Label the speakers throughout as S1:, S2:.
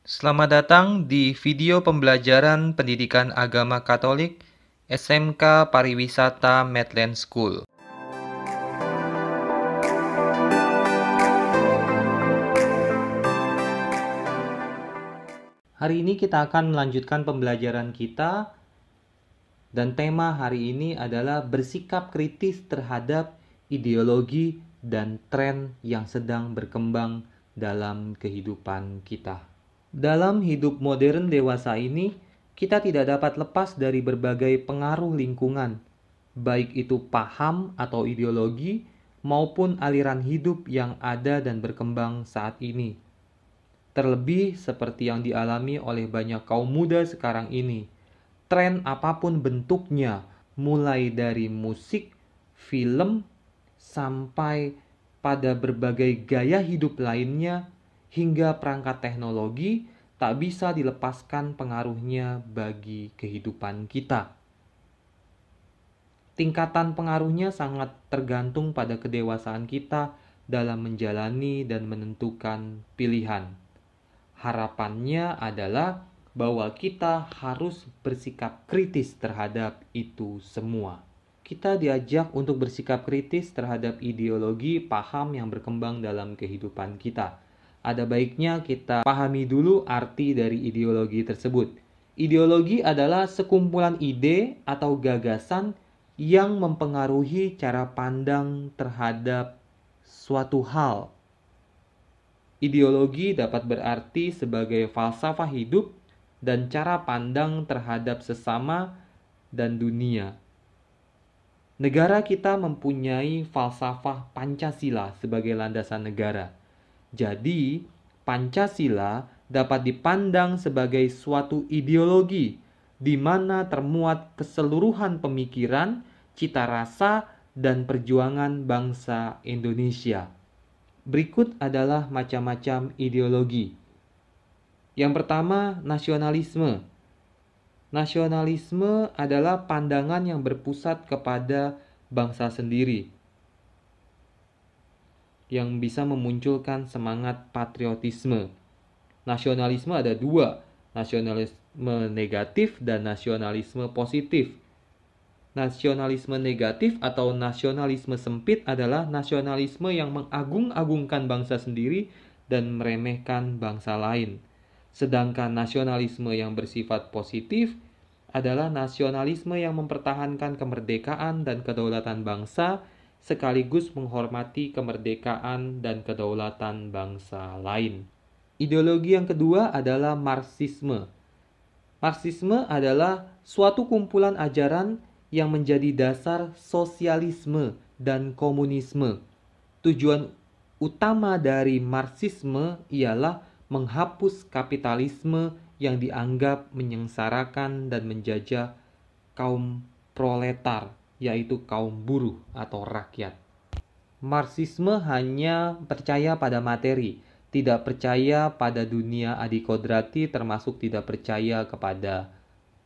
S1: Selamat datang di video pembelajaran Pendidikan Agama Katolik SMK Pariwisata Medland School. Hari ini kita akan melanjutkan pembelajaran kita dan tema hari ini adalah bersikap kritis terhadap ideologi dan tren yang sedang berkembang dalam kehidupan kita. Dalam hidup modern dewasa ini, kita tidak dapat lepas dari berbagai pengaruh lingkungan, baik itu paham atau ideologi maupun aliran hidup yang ada dan berkembang saat ini. Terlebih seperti yang dialami oleh banyak kaum muda sekarang ini, tren apapun bentuknya, mulai dari musik, film, sampai pada berbagai gaya hidup lainnya, hingga perangkat teknologi, tak bisa dilepaskan pengaruhnya bagi kehidupan kita. Tingkatan pengaruhnya sangat tergantung pada kedewasaan kita dalam menjalani dan menentukan pilihan. Harapannya adalah bahwa kita harus bersikap kritis terhadap itu semua. Kita diajak untuk bersikap kritis terhadap ideologi paham yang berkembang dalam kehidupan kita. Ada baiknya kita pahami dulu arti dari ideologi tersebut. Ideologi adalah sekumpulan ide atau gagasan yang mempengaruhi cara pandang terhadap suatu hal. Ideologi dapat berarti sebagai falsafah hidup dan cara pandang terhadap sesama dan dunia. Negara kita mempunyai falsafah Pancasila sebagai landasan negara. Jadi, Pancasila dapat dipandang sebagai suatu ideologi di mana termuat keseluruhan pemikiran, cita rasa, dan perjuangan bangsa Indonesia. Berikut adalah macam-macam ideologi. Yang pertama, nasionalisme. Nasionalisme adalah pandangan yang berpusat kepada bangsa sendiri, yang bisa memunculkan semangat patriotisme. Nasionalisme ada dua, nasionalisme negatif dan nasionalisme positif. Nasionalisme negatif atau nasionalisme sempit adalah nasionalisme yang mengagung-agungkan bangsa sendiri dan meremehkan bangsa lain. Sedangkan nasionalisme yang bersifat positif adalah nasionalisme yang mempertahankan kemerdekaan dan kedaulatan bangsa sekaligus menghormati kemerdekaan dan kedaulatan bangsa lain. Ideologi yang kedua adalah Marxisme. Marxisme adalah suatu kumpulan ajaran yang menjadi dasar sosialisme dan komunisme. Tujuan utama dari Marxisme ialah menghapus kapitalisme yang dianggap menyengsarakan dan menjajah kaum proletar, yaitu kaum buruh atau rakyat. Marxisme hanya percaya pada materi, tidak percaya pada dunia adikodrati, termasuk tidak percaya kepada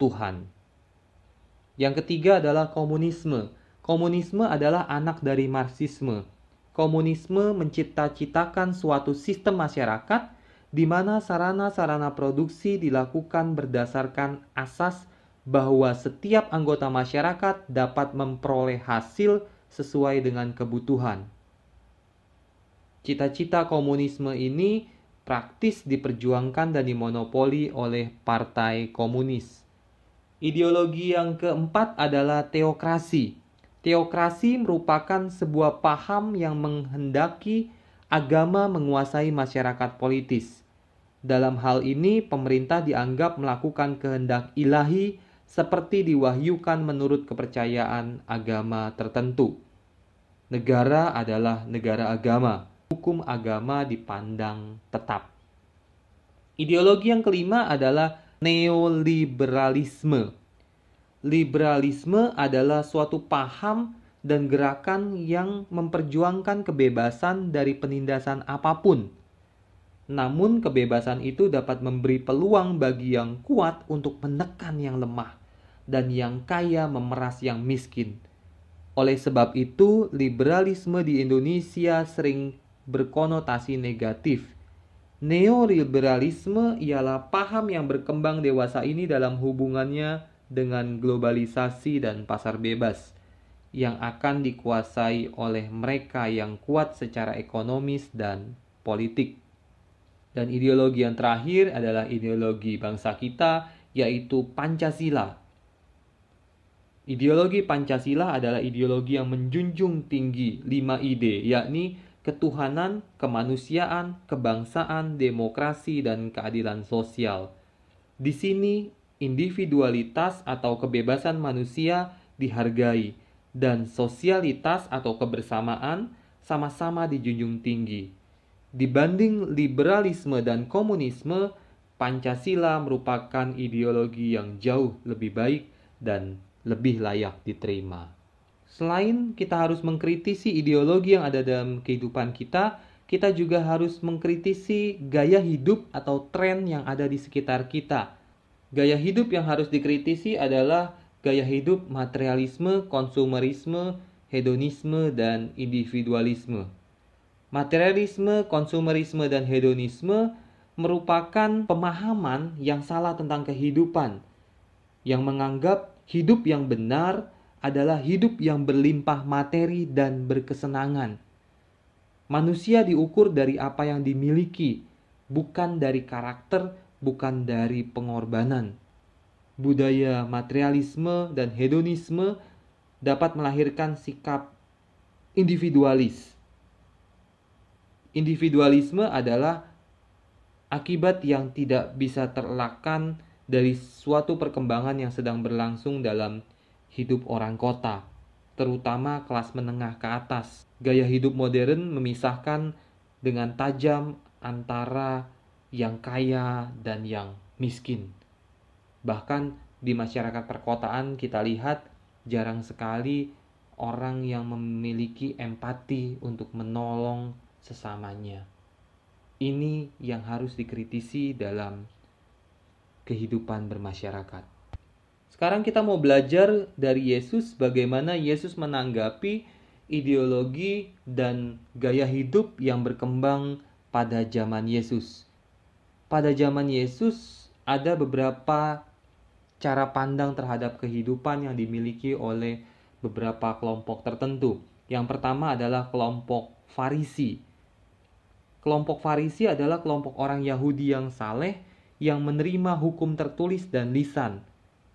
S1: Tuhan. Yang ketiga adalah komunisme. Komunisme adalah anak dari Marxisme. Komunisme mencipta-citakan suatu sistem masyarakat di mana sarana-sarana produksi dilakukan berdasarkan asas bahwa setiap anggota masyarakat dapat memperoleh hasil sesuai dengan kebutuhan. Cita-cita komunisme ini praktis diperjuangkan dan dimonopoli oleh Partai Komunis. Ideologi yang keempat adalah teokrasi. Teokrasi merupakan sebuah paham yang menghendaki agama menguasai masyarakat politis. Dalam hal ini, pemerintah dianggap melakukan kehendak ilahi seperti diwahyukan menurut kepercayaan agama tertentu. Negara adalah negara agama. Hukum agama dipandang tetap. Ideologi yang kelima adalah neoliberalisme. Liberalisme adalah suatu paham dan gerakan yang memperjuangkan kebebasan dari penindasan apapun. Namun kebebasan itu dapat memberi peluang bagi yang kuat untuk menekan yang lemah dan yang kaya memeras yang miskin. Oleh sebab itu, liberalisme di Indonesia sering berkonotasi negatif. Neoliberalisme ialah paham yang berkembang dewasa ini dalam hubungannya dengan globalisasi dan pasar bebas yang akan dikuasai oleh mereka yang kuat secara ekonomis dan politik. Dan ideologi yang terakhir adalah ideologi bangsa kita, yaitu Pancasila. Ideologi Pancasila adalah ideologi yang menjunjung tinggi 5 ide, yakni ketuhanan, kemanusiaan, kebangsaan, demokrasi, dan keadilan sosial. Di sini, individualitas atau kebebasan manusia dihargai, dan sosialitas atau kebersamaan sama-sama dijunjung tinggi. Dibanding liberalisme dan komunisme, Pancasila merupakan ideologi yang jauh lebih baik dan lebih layak diterima. Selain kita harus mengkritisi ideologi yang ada dalam kehidupan kita juga harus mengkritisi gaya hidup atau tren yang ada di sekitar kita. Gaya hidup yang harus dikritisi adalah gaya hidup materialisme, konsumerisme, hedonisme, dan individualisme. Materialisme, konsumerisme, dan hedonisme merupakan pemahaman yang salah tentang kehidupan, yang menganggap hidup yang benar adalah hidup yang berlimpah materi dan berkesenangan. Manusia diukur dari apa yang dimiliki, bukan dari karakter, bukan dari pengorbanan. Budaya materialisme dan hedonisme dapat melahirkan sikap individualis. Individualisme adalah akibat yang tidak bisa terelakkan dari suatu perkembangan yang sedang berlangsung dalam hidup orang kota, terutama kelas menengah ke atas. Gaya hidup modern memisahkan dengan tajam antara yang kaya dan yang miskin. Bahkan di masyarakat perkotaan kita lihat jarang sekali orang yang memiliki empati untuk menolong sesamanya. Ini yang harus dikritisi dalam kehidupan bermasyarakat. Sekarang kita mau belajar dari Yesus bagaimana Yesus menanggapi ideologi dan gaya hidup yang berkembang pada zaman Yesus. Pada zaman Yesus ada beberapa cara pandang terhadap kehidupan yang dimiliki oleh beberapa kelompok tertentu. Yang pertama adalah kelompok Farisi. Kelompok Farisi adalah kelompok orang Yahudi yang saleh yang menerima hukum tertulis dan lisan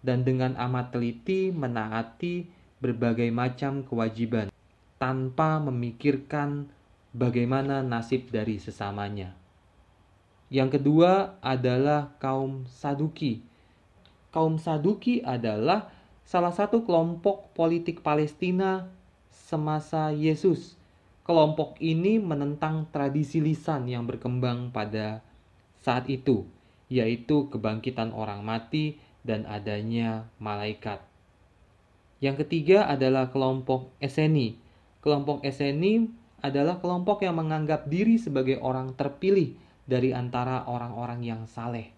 S1: dan dengan amat teliti menaati berbagai macam kewajiban tanpa memikirkan bagaimana nasib dari sesamanya. Yang kedua adalah kaum Saduki. Kaum Saduki adalah salah satu kelompok politik Palestina semasa Yesus. Kelompok ini menentang tradisi lisan yang berkembang pada saat itu, yaitu kebangkitan orang mati dan adanya malaikat. Yang ketiga adalah kelompok Eseni. Kelompok Eseni adalah kelompok yang menganggap diri sebagai orang terpilih dari antara orang-orang yang saleh.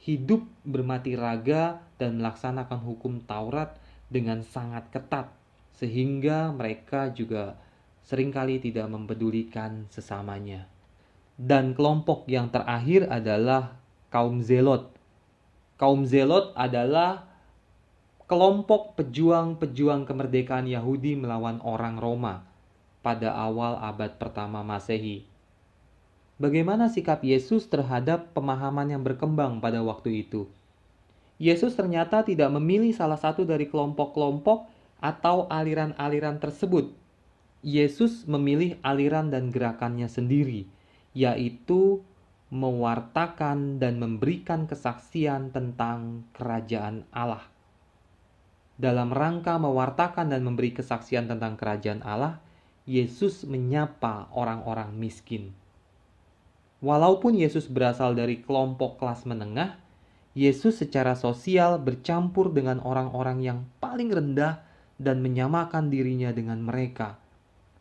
S1: Hidup bermati raga dan melaksanakan hukum Taurat dengan sangat ketat, sehingga mereka juga seringkali tidak mempedulikan sesamanya. Dan kelompok yang terakhir adalah kaum Zelot. Kaum Zelot adalah kelompok pejuang-pejuang kemerdekaan Yahudi melawan orang Roma pada awal abad pertama Masehi. Bagaimana sikap Yesus terhadap pemahaman yang berkembang pada waktu itu? Yesus ternyata tidak memilih salah satu dari kelompok-kelompok atau aliran-aliran tersebut. Yesus memilih aliran dan gerakannya sendiri, yaitu mewartakan dan memberikan kesaksian tentang kerajaan Allah. Dalam rangka mewartakan dan memberi kesaksian tentang kerajaan Allah, Yesus menyapa orang-orang miskin. Walaupun Yesus berasal dari kelompok kelas menengah, Yesus secara sosial bercampur dengan orang-orang yang paling rendah dan menyamakan dirinya dengan mereka.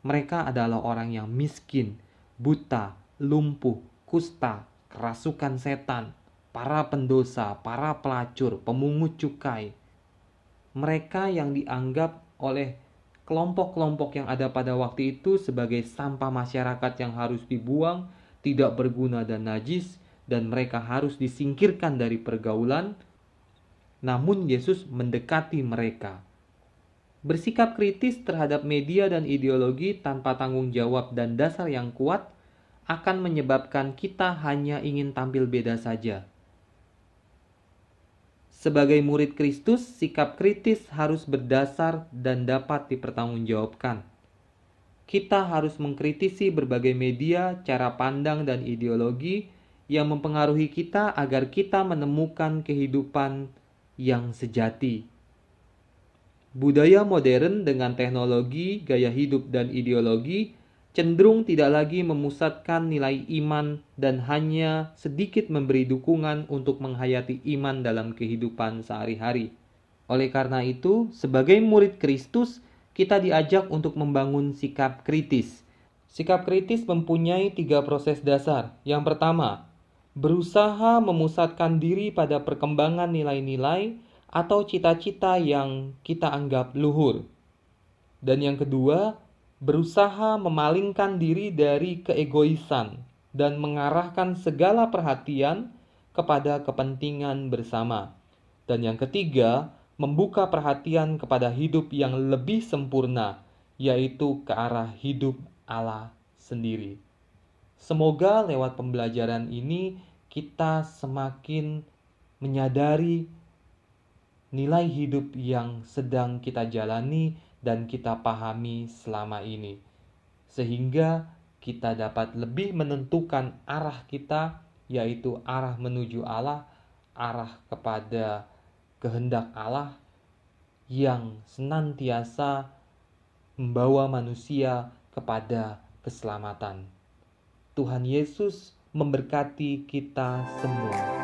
S1: Mereka adalah orang yang miskin, buta, lumpuh, kusta, kerasukan setan, para pendosa, para pelacur, pemungut cukai. Mereka yang dianggap oleh kelompok-kelompok yang ada pada waktu itu sebagai sampah masyarakat yang harus dibuang tidak berguna dan najis, dan mereka harus disingkirkan dari pergaulan. Namun Yesus mendekati mereka. Bersikap kritis terhadap media dan ideologi tanpa tanggung jawab dan dasar yang kuat akan menyebabkan kita hanya ingin tampil beda saja. Sebagai murid Kristus, sikap kritis harus berdasar dan dapat dipertanggungjawabkan. Kita harus mengkritisi berbagai media, cara pandang, dan ideologi yang mempengaruhi kita agar kita menemukan kehidupan yang sejati. Budaya modern dengan teknologi, gaya hidup, dan ideologi cenderung tidak lagi memusatkan nilai iman dan hanya sedikit memberi dukungan untuk menghayati iman dalam kehidupan sehari-hari. Oleh karena itu, sebagai murid Kristus, kita diajak untuk membangun sikap kritis. Sikap kritis mempunyai 3 proses dasar. Yang pertama, berusaha memusatkan diri pada perkembangan nilai-nilai atau cita-cita yang kita anggap luhur. Dan yang kedua, berusaha memalingkan diri dari keegoisan dan mengarahkan segala perhatian kepada kepentingan bersama. Dan yang ketiga, membuka perhatian kepada hidup yang lebih sempurna, yaitu ke arah hidup Allah sendiri. Semoga lewat pembelajaran ini kita semakin menyadari nilai hidup yang sedang kita jalani dan kita pahami selama ini, sehingga kita dapat lebih menentukan arah kita, yaitu arah menuju Allah, arah kepada kehendak Allah yang senantiasa membawa manusia kepada keselamatan. Tuhan Yesus memberkati kita semua.